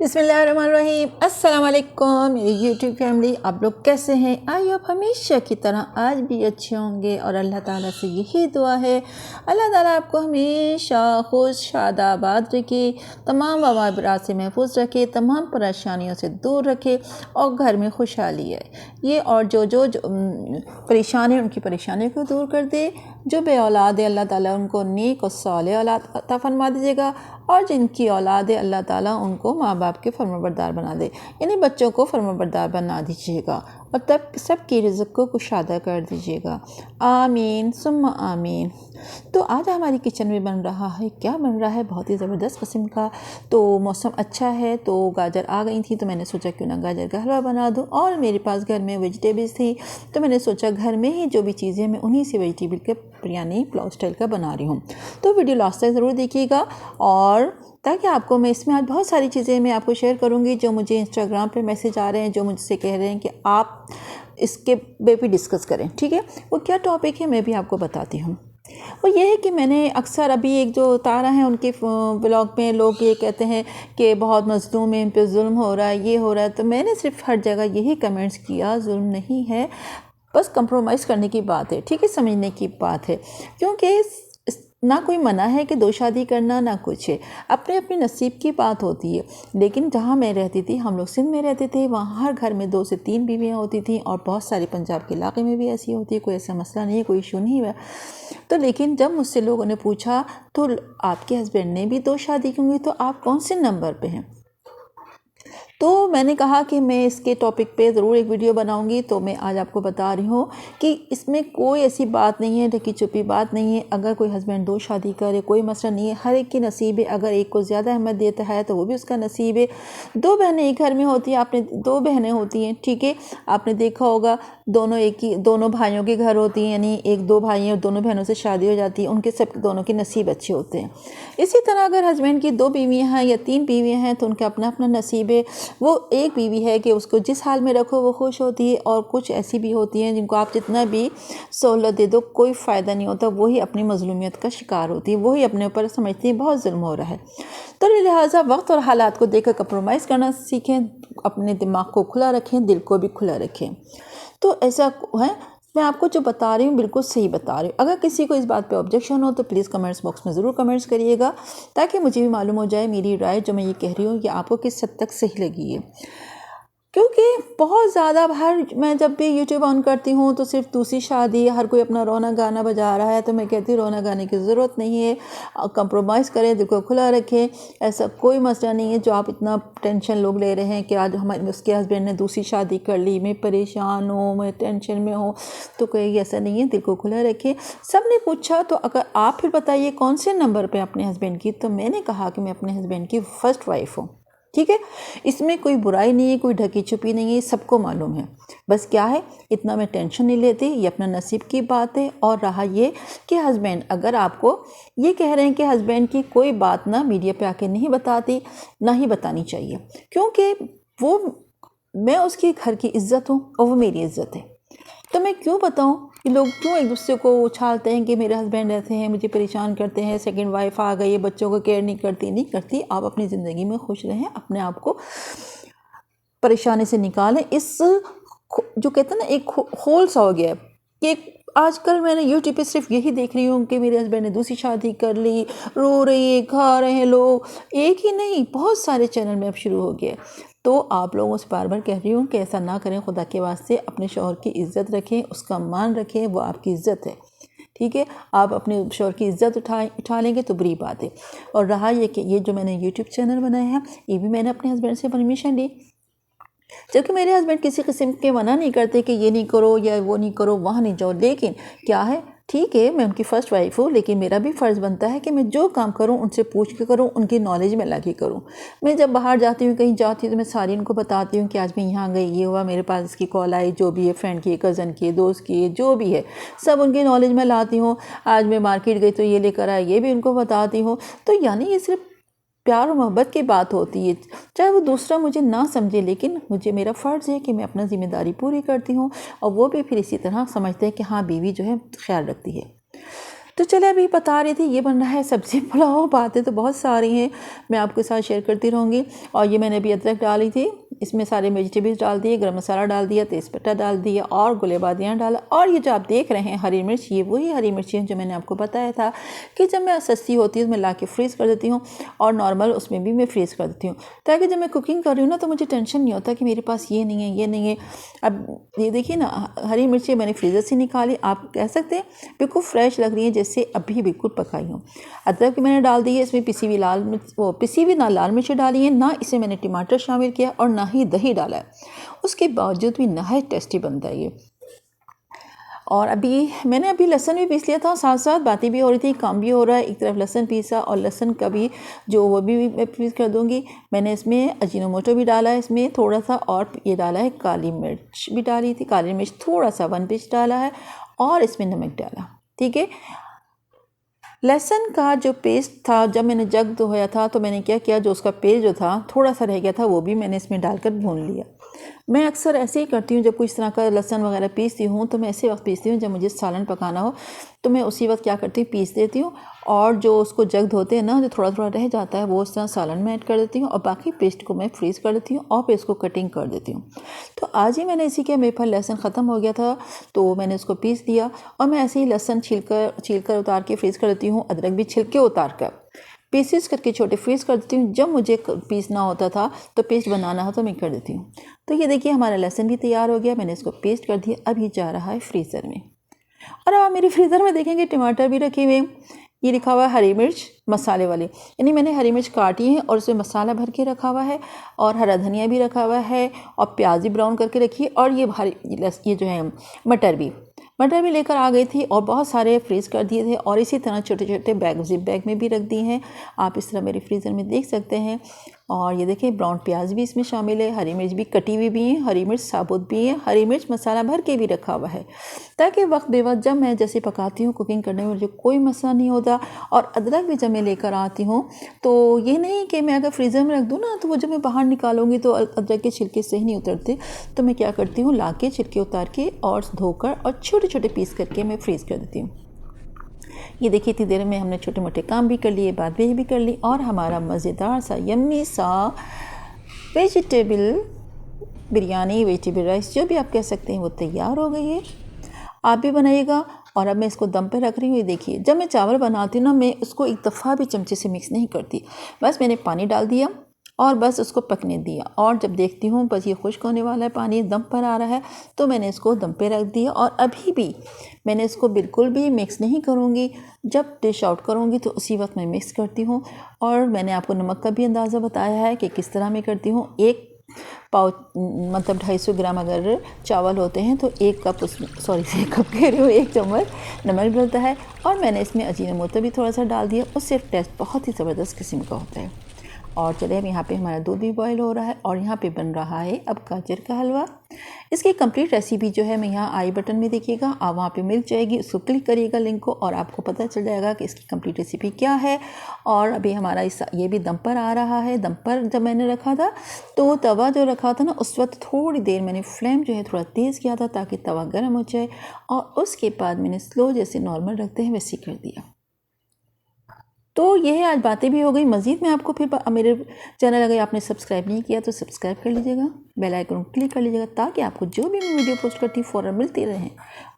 बिस्मिल्लाहिर्रहमानिर्रहीम। अस्सलाम वालेकुम मेरी यूट्यूब फैमिली, आप लोग कैसे हैं? आई होप हमेशा की तरह आज भी अच्छे होंगे और अल्लाह ताला से यही दुआ है अल्लाह ताला आपको हमेशा खुश शादाबाद रखे, तमाम वबारात से महफूज रखे, तमाम परेशानियों से दूर रखे और घर में खुशहाली है ये। और जो परेशान है उनकी परेशानियों को दूर कर दे। जो बे औलाद है अल्लाह ताला उनको नेक और सालेह औलाद अता फरमा दीजिएगा, और जिनकी औलाद है अल्लाह ताला उनको माँ बाप के फरमाबरदार बना दे, यानी बच्चों को फरमाबरदार बना दीजिएगा और तब सबकी रिज़्क़ को कुशादा कर दीजिएगा। आमीन सुम्मा आमीन। तो आज हमारी किचन में बन रहा है, क्या बन रहा है, बहुत ही ज़बरदस्त किस्म का। तो मौसम अच्छा है तो गाजर आ गई थी तो मैंने सोचा क्यों ना गाजर का हलवा बना दूँ, और मेरे पास घर में वेजिटेबल्स थी तो मैंने सोचा घर में ही जो भी चीज़ें मैं उन्हीं से वेजिटेबल के बिरयानी पुलाव स्टाइल का बना रही हूँ। तो वीडियो लास्ट तक ज़रूर देखिएगा, और ताकि आपको मैं इसमें आज बहुत सारी चीज़ें मैं आपको शेयर करूँगी जो मुझे इंस्टाग्राम पे मैसेज आ रहे हैं, जो मुझसे कह रहे हैं कि आप इसके पे भी डिस्कस करें। ठीक है, वो क्या टॉपिक है मैं भी आपको बताती हूँ। वो ये है कि मैंने अक्सर अभी एक जो तारा है उनके ब्लॉग में लोग ये कहते हैं कि बहुत मज़लूम है, इन पे जुल्म हो रहा है, ये हो रहा है। तो मैंने सिर्फ हर जगह यही कमेंट्स किया, जुल्म नहीं है, बस कंप्रोमाइज़ करने की बात है। ठीक है, समझने की बात है, क्योंकि ना कोई मना है कि दो शादी करना, ना कुछ है, अपने अपने नसीब की बात होती है। लेकिन जहाँ मैं रहती थी, हम लोग सिंध में रहते थे, वहाँ हर घर में 2 से 3 बीवियाँ होती थी, और बहुत सारे पंजाब के इलाके में भी ऐसी होती है, कोई ऐसा मसला नहीं है, कोई इशू नहीं है। तो लेकिन जब मुझसे लोगों ने पूछा तो आपके हस्बैंड ने भी 2 शादी क्यों की, तो आप कौन से नंबर पे हैं? तो मैंने कहा कि मैं इसके टॉपिक पे ज़रूर एक वीडियो बनाऊंगी। तो मैं आज आपको बता रही हूँ कि इसमें कोई ऐसी बात नहीं है, ढकी छुपी बात नहीं है। अगर कोई हस्बैंड 2 शादी करे कोई मसला नहीं है, हर एक की नसीब है। अगर एक को ज़्यादा अहमियत देता है तो वो भी उसका नसीब है। 2 बहनें एक घर में होती हैं, आपने 2 बहनें होती हैं, ठीक है, आपने देखा होगा दोनों भाइयों के घर होती हैं, यानी 1-2 भाई हैं और दोनों बहनों से शादी हो जाती है, उनके सब दोनों के नसीब अच्छे होते हैं। इसी तरह अगर हस्बैंड की 2 बीवियाँ हैं या 3 बीवियाँ हैं तो उनका अपना अपना नसीब है। वो एक बीवी है कि उसको जिस हाल में रखो वो खुश होती है, और कुछ ऐसी भी होती हैं जिनको आप जितना भी सहूलत दे दो कोई फ़ायदा नहीं होता, वही अपनी मजलूमियत का शिकार होती है, वही अपने ऊपर समझती है बहुत जुल्म हो रहा है। तो लिहाजा वक्त और हालात को देखकर कंप्रोमाइज़ करना सीखें, अपने दिमाग को खुला रखें, दिल को भी खुला रखें। तो ऐसा है, मैं आपको जो बता रही हूँ बिल्कुल सही बता रही हूँ। अगर किसी को इस बात पे ऑब्जेक्शन हो तो प्लीज़ कमेंट्स बॉक्स में ज़रूर कमेंट्स करिएगा, ताकि मुझे भी मालूम हो जाए मेरी राय जो मैं ये कह रही हूँ कि आपको किस हद तक सही लगी है। क्योंकि बहुत ज़्यादा मैं जब भी यूट्यूब ऑन करती हूँ तो सिर्फ दूसरी शादी, हर कोई अपना रोना गाना बजा रहा है, तो मैं कहती हूँ रोना गाने की ज़रूरत नहीं है, कंप्रोमाइज़ करें, दिल को खुला रखें। ऐसा कोई मसला नहीं है जो आप इतना टेंशन लोग ले रहे हैं कि आज हमारे उसके हस्बैंड ने दूसरी शादी कर ली, मैं परेशान हूँ, मैं टेंशन में हूँ। तो कोई ऐसा नहीं है, दिल को खुला रखें। सब ने पूछा तो अगर आप फिर बताइए कौन से नंबर पर अपने हस्बैंड की, तो मैंने कहा कि मैं अपने हस्बैंड की फ़र्स्ट वाइफ हूँ। ठीक है, इसमें कोई बुराई नहीं है, कोई ढकी छुपी नहीं है, सबको मालूम है। बस क्या है, इतना मैं टेंशन नहीं लेती, ये अपना नसीब की बात है। और रहा ये कि हस्बैंड, अगर आपको ये कह रहे हैं कि हस्बैंड की कोई बात ना मीडिया पे आके नहीं बताती, ना ही बतानी चाहिए, क्योंकि वो मैं उसके घर की इज्जत हूँ और वो मेरी इज्जत है। तो मैं क्यों बताऊं कि लोग क्यों एक दूसरे को उछालते हैं कि मेरे हस्बैंड ऐसे हैं, मुझे परेशान करते हैं, सेकंड वाइफ आ गई है, बच्चों को केयर नहीं करती। आप अपनी ज़िंदगी में खुश रहें, अपने आप को परेशानी से निकालें। इस जो कहते हैं ना, एक होल सा हो गया है कि आजकल मैंने यूट्यूब पे सिर्फ यही देख रही हूँ कि मेरे हस्बैंड ने दूसरी शादी कर ली, रो रही है, खा रहे हैं लोग। एक ही नहीं, बहुत सारे चैनल में अब शुरू हो गया। तो आप लोगों से बार बार कह रही हूँ कि ऐसा ना करें, खुदा के वास्ते अपने शौहर की इज़्ज़त रखें, उसका मान रखें, वो आपकी इज़्ज़त है। ठीक है, आप अपने शौहर की इज़्ज़त उठा लेंगे तो बुरी बात है। और रहा ये कि ये जो मैंने यूट्यूब चैनल बनाया है, ये भी मैंने अपने हस्बैंड से परमिशन ली, जबकि मेरे हस्बैंड किसी किस्म के मना नहीं करते कि ये नहीं करो या वो नहीं करो, वहाँ नहीं जाओ। लेकिन क्या है, ठीक है, मैं उनकी फ़र्स्ट वाइफ हूँ, लेकिन मेरा भी फ़र्ज़ बनता है कि मैं जो काम करूँ उनसे पूछ के करूँ, उनकी नॉलेज में लगे करूँ। मैं जब बाहर जाती हूँ, कहीं जाती हूँ, तो मैं सारी उनको बताती हूँ कि आज मैं यहाँ गई, ये हुआ, मेरे पास इसकी कॉल आई, जो भी है, फ्रेंड की, कज़न की, दोस्त की, जो भी है, सब उनकी नॉलेज में लाती हूँ। आज मैं मार्केट गई तो ये लेकर आई, ये भी उनको बताती हूँ। तो यानी ये सिर्फ प्यार और मोहब्बत की बात होती है, चाहे वो दूसरा मुझे ना समझे, लेकिन मुझे मेरा फ़र्ज़ है कि मैं अपना ज़िम्मेदारी पूरी करती हूँ, और वो भी फिर इसी तरह समझते हैं कि हाँ, बीवी जो है ख्याल रखती है। तो चले अभी बता रही थी ये बन रहा है सब्ज़ी पुलाव। बातें तो बहुत सारी हैं, मैं आपके साथ शेयर करती रहूँगी। और ये मैंने अभी अदरक डाली थी, इसमें सारे वेजिटेबल्स डाल दिए, गरम मसाला डाल दिया, तेज़पत्ता डाल दिया और गुलेबादियाँ डाला। और ये जो आप देख रहे हैं हरी मिर्च, ये वही हरी मिर्ची हैं जो मैंने आपको बताया था कि जब मैं सस्ती होती है तो मैं ला के फ्रीज़ कर देती हूँ और नॉर्मल उसमें भी मैं फ्रीज़ कर देती हूँ, ताकि जब मैं कुकिंग कर रही हूँ ना तो मुझे टेंशन नहीं होता कि मेरे पास ये नहीं है, ये नहीं है। अब ये देखिए ना, हरी मिर्ची मैंने फ्रीज़र से निकाली, आप कह सकते हैं बिल्कुल फ्रेश लग रही है, जैसे अभी बिल्कुल पकाई हूँ। अदरक मैंने डाल दी है, इसमें पिसी हुई लाल मिर्च, वो पिसी हुई ना लाल मिर्च डाली है, ना इसमें मैंने टमाटर शामिल किया और ना ही दही डाला है। उसके बावजूद भी नहायत टेस्टी बनता है ये। और मैंने अभी लहसुन भी पीस लिया था, साथ साथ बातें भी हो रही थी, काम भी हो रहा है। एक तरफ लहसुन पीसा और लहसुन का भी जो वो भी मैं पीस कर दूंगी। मैंने इसमें अजीनोमोटो भी डाला है इसमें थोड़ा सा, और ये डाला है काली मिर्च भी डाली थी, काली मिर्च थोड़ा सा 1 पिंच डाला है और इसमें नमक डाला। ठीक है, लहसुन का जो पेस्ट था, जब मैंने जग धोया था तो मैंने क्या किया, जो उसका पेस्ट जो था थोड़ा सा रह गया था वो भी मैंने इसमें डालकर भून लिया। मैं अक्सर ऐसे ही करती हूँ, जब कोई इस तरह का लहसुन वगैरह पीसती हूँ तो मैं ऐसे वक्त पीसती हूँ जब मुझे सालन पकाना हो, तो मैं उसी वक्त क्या करती हूँ, पीस देती हूँ और जो उसको जग धोते हैं ना, जो थोड़ा थोड़ा रह जाता है वो उस तरह सालन में ऐड कर देती हूँ और बाकी पेस्ट को मैं फ्रीज़ कर देती हूँ और फिर इसको कटिंग कर देती हूँ। तो आज ही मैंने इसी के, मेरे पास लहसुन ख़त्म हो गया था तो मैंने उसको पीस दिया और मैं ऐसे ही लहसुन छीलकर उतार के फ्रीज़ कर देती हूँ, अदरक भी छिलके उतार कर पीसेस करके छोटे फ्रीज़ कर देती हूँ। जब मुझे पीसना होता था तो पेस्ट बनाना हो तो मैं कर देती हूँ। तो ये देखिए हमारा लहसुन भी तैयार हो गया, मैंने इसको पेस्ट कर दिया। अब ये जा रहा है फ्रीज़र में। और अब आप मेरे फ्रीज़र में देखेंगे टमाटर भी रखे हुए, ये लिखा हुआ है हरी मिर्च मसाले वाले, यानी मैंने हरी मिर्च काटी है और उसमें मसाला भर के रखा हुआ है, और हरा धनिया भी रखा हुआ है और प्याज भी ब्राउन करके रखी है, और ये जो है मटर भी लेकर आ गई थी और बहुत सारे फ्रीज़ कर दिए थे। और इसी तरह छोटे छोटे जिप बैग में भी रख दिए हैं, आप इस तरह मेरे फ्रीज़र में देख सकते हैं। और ये देखिए ब्राउन प्याज भी इसमें शामिल है, हरी मिर्च भी कटी हुई भी है, हरी मिर्च साबुत भी है, हरी मिर्च मसाला भर के भी रखा हुआ है, ताकि वक्त बेवक्त जब मैं जैसे पकाती हूँ कुकिंग करने में मुझे कोई मसला नहीं होता। और अदरक भी जब मैं लेकर आती हूँ तो ये नहीं कि मैं अगर फ्रीज़र में रख दूँ ना तो वो जब मैं बाहर निकालूंगी तो अदरक के छिलके सही नहीं उतरते, तो मैं क्या करती हूँ, ला के छिलके उतार के और धोकर और छोटे छोटे पीस करके मैं फ्रीज़ कर देती हूँ। ये देखिए इतनी देर में हमने छोटे मोटे काम भी कर लिए, बात भी कर ली, और हमारा मज़ेदार सा यम्मी सा वेजिटेबल बिरयानी, वेजिटेबल राइस, जो भी आप कह सकते हैं, वो तैयार हो गई है। आप भी बनाइएगा। और अब मैं इसको दम पे रख रही हूँ। ये देखिए जब मैं चावल बनाती हूँ ना, मैं उसको एक दफ़ा भी चमचे से मिक्स नहीं करती, बस मैंने पानी डाल दिया और बस उसको पकने दिया, और जब देखती हूँ बस ये खुश्क होने वाला है, पानी दम पर आ रहा है, तो मैंने इसको दम पे रख दिया। और अभी भी मैंने इसको बिल्कुल भी मिक्स नहीं करूँगी, जब डिश आउट करूँगी तो उसी वक्त मैं मिक्स करती हूँ। और मैंने आपको नमक का भी अंदाज़ा बताया है कि किस तरह मैं करती हूँ। एक पाव मतलब 250 ग्राम अगर चावल होते हैं तो 1 कप एक कप कह रही हूँ, 1 चम्मच नमक डलता है। और मैंने इसमें अजीनोमोटो भी थोड़ा सा डाल दिया, उससे टेस्ट बहुत ही ज़बरदस्त किस्म का होता है। और चलिए अब यहाँ पे हमारा दूध भी बॉयल हो रहा है और यहाँ पे बन रहा है अब गाजर का हलवा। इसकी कंप्लीट रेसिपी जो है मैं यहाँ आई बटन में देखिएगा, आप वहाँ पे मिल जाएगी, उसको क्लिक करिएगा लिंक को और आपको पता चल जाएगा कि इसकी कंप्लीट रेसिपी क्या है। और अभी हमारा ये भी दम पर आ रहा है। दम पर जब मैंने रखा था तो तवा जो रखा था ना, उस वक्त थोड़ी देर मैंने फ्लेम जो है थोड़ा तेज़ किया था ताकि तवा गर्म हो जाए, और उसके बाद मैंने स्लो जैसे नॉर्मल रखते हैं वैसे कर दिया। तो ये है, आज बातें भी हो गई। मज़ीद मैं आपको फिर मेरे चैनल अगर आपने सब्सक्राइब नहीं किया तो सब्सक्राइब कर लीजिएगा, बेल आइकन क्लिक कर लीजिएगा, ताकि आपको जो भी मैं वीडियो पोस्ट करती हूँ फ़ौरन मिलती रहें।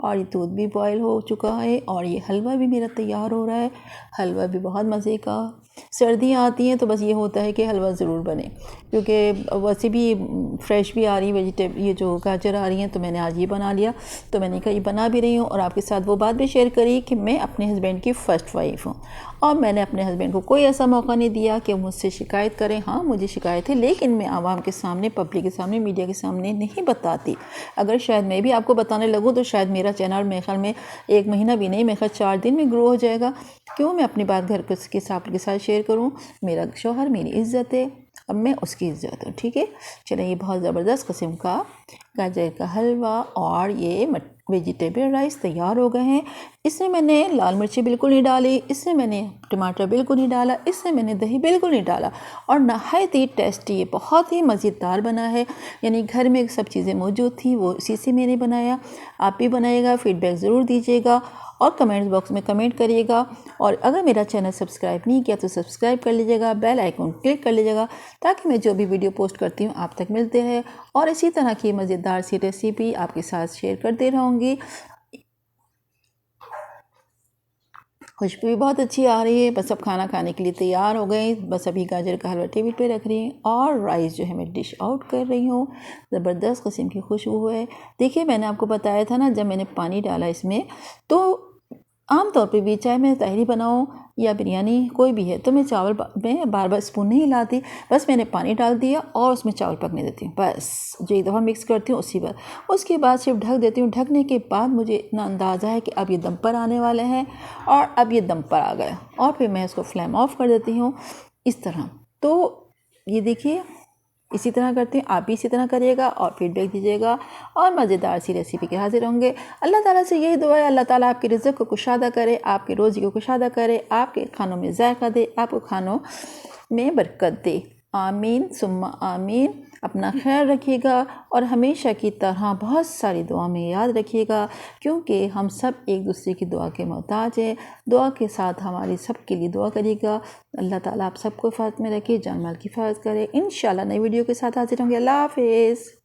और ये दूध भी बॉयल हो चुका है और ये हलवा भी मेरा तैयार हो रहा है। हलवा भी बहुत मज़े का। सर्दियाँ आती हैं तो बस ये होता है कि हलवा ज़रूर बने, क्योंकि वैसे भी फ्रेश भी आ रही वेजिटेबल, ये जो गाजर आ रही हैं, तो मैंने आज ये बना लिया। तो मैंने कहा ये बना भी रही हूँ और आपके साथ वो बात भी शेयर करी कि मैं अपने हस्बैंड की फ़र्स्ट वाइफ हूँ और मैंने अपने हस्बैंड को कोई ऐसा मौका नहीं दिया कि मुझसे शिकायत करें। हाँ, मुझे शिकायत है, लेकिन मैं आवाम के सामने, पब्लिक के सामने, मीडिया के सामने नहीं बताती। अगर शायद मैं भी आपको बताने लगूँ तो शायद मेरा चैनल मेरे ख्याल में 1 महीना भी नहीं, मेरे ख्याल 4 दिन में ग्रो हो जाएगा। क्यों मैं अपनी बात घर के साथ शेयर करूँ? मेरा शौहर मेरी इज़्ज़त है, अब मैं उसकी इज़्ज़त हूँ। ठीक है, चलिए ये बहुत ज़बरदस्त किस्म का गाजर का हलवा और ये वेजिटेबल राइस तैयार हो गए हैं। इसमें मैंने लाल मिर्ची बिल्कुल नहीं डाली, इसमें मैंने टमाटर बिल्कुल नहीं डाला, इसमें मैंने दही बिल्कुल नहीं डाला और नहायत ही टेस्टी, ये बहुत ही मज़ेदार बना है। यानी घर में सब चीज़ें मौजूद थी, वो इसी से मैंने बनाया। आप भी बनाइएगा, फीडबैक ज़रूर दीजिएगा और कमेंट्स बॉक्स में कमेंट करिएगा। और अगर मेरा चैनल सब्सक्राइब नहीं किया तो सब्सक्राइब कर लीजिएगा, बेल आइकन क्लिक कर लीजिएगा ताकि मैं जो भी वीडियो पोस्ट करती हूँ आप तक मिलते रहे और इसी तरह की मज़ेदार सी रेसिपी आपके साथ शेयर करते रहूँगी। खुशबू भी बहुत अच्छी आ रही है। बस अब खाना खाने के लिए तैयार हो गए। बस अभी गाजर का हलवा टेबल पे रख रही हूँ और राइस जो है मैं डिश आउट कर रही हूँ। ज़बरदस्त किस्म की खुशबू है। देखिए मैंने आपको बताया था ना, जब मैंने पानी डाला इसमें तो आम तौर पे भी चाहे मैं तहरी बनाऊँ या बिरयानी कोई भी है तो मैं चावल में बार बार स्पून नहीं हिलाती, बस मैंने पानी डाल दिया और उसमें चावल पकने देती हूँ। बस जो एक दफ़ा मिक्स करती हूँ उसी बार, उसके बाद सिर्फ ढक देती हूँ। ढकने के बाद मुझे इतना अंदाज़ा है कि अब ये दम पर आने वाले हैं और अब ये दम पर आ गया और फिर मैं इसको फ्लेम ऑफ कर देती हूँ इस तरह। तो ये देखिए इसी तरह करती हूँ, आप भी इसी तरह करिएगा और फीडबैक दीजिएगा और मज़ेदार सी रेसिपी के हाजिर होंगे। अल्लाह ताला से यही दुआ है, अल्लाह ताला आपके रिज़्क़ को कुशादा करे, आपके रोज़ी को कुशादा करे, आपके खानों में ज़ायक़ा दे, आपको खानों में बरकत दे। आमीन सुम्मा आमीन। अपना ख्याल रखिएगा और हमेशा की तरह बहुत सारी दुआ में याद रखिएगा क्योंकि हम सब एक दूसरे की दुआ के मोहताज हैं। दुआ के साथ हमारी सब के लिए दुआ करिएगा। अल्लाह ताला आप सबको हिफाज़त में रखे, जान माल की हिफाज़त करे। इंशाल्लाह नई वीडियो के साथ हाजिर होंगे। अल्लाह हाफ़िज़।